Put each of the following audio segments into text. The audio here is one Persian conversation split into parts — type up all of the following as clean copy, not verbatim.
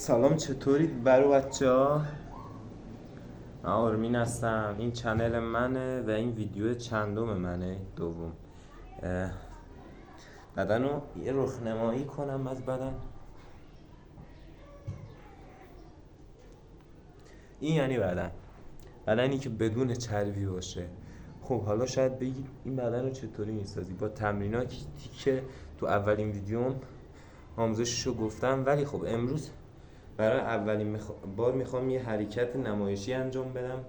سلام، چطورید برو بچه ها؟ من آرمین هستم. این چنل منه و این ویدیو چندم منه، دوم. بدن رو یه رخنمایی کنم از بدن. این یعنی بدنی که بدون چربی باشه. خب حالا شاید بگید این بدن رو چطوری میسازی؟ با تمریناتی که تو اولین ویدیوم آموزششو گفتم، ولی خب امروز برای اولین بار میخوام یه حرکت نمایشی انجام بدم.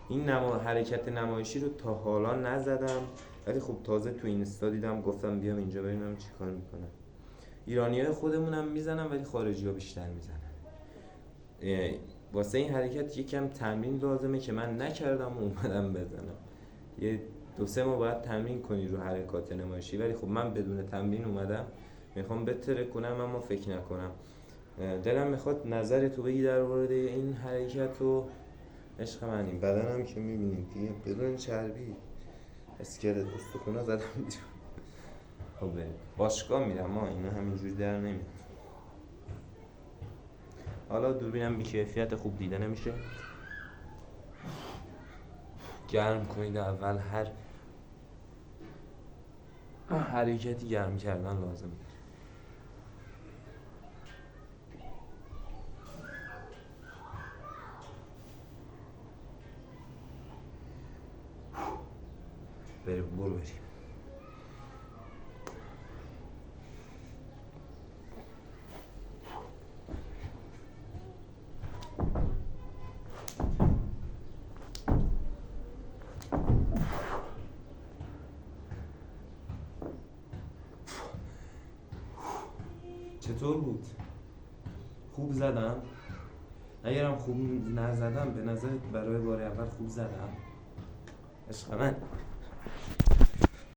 این حرکت نمایشی رو تا حالا نزدم، ولی خب تازه تو اینستا دیدم، گفتم بیام اینجا ببینم چی کار میکنم. ایرانی‌های خودمون هم میزنن ولی خارجی‌ها بیشتر میزنن. واسه این حرکت یکم تمرین لازمه که من نکردم و اومدم بزنم. یه 2-3 ماه باید تمرین کنی رو حرکات نمایشی، ولی خب من بدون تمرین اومدم، میخوام بهتره کنم اما فکر نکنم. دلم میخواد نظر تو بگی در مورد این حرکت و عشق من. این بدنم که میبینید دیگه بدون چربی، اسکلت استخونا زدم دیگه. خب باشگاه میرم، ما اینا همینجوری در نمیاد. حالا دوربینم بی کیفیت خوب دیده نمیشه. گرم کنید اول، هر حرکتی گرم کردن لازمه. بریم. چطور بود؟ خوب زدم؟ اگرم خوب نزدم به نظرت برای بار اول خوب زدم؟ عشق من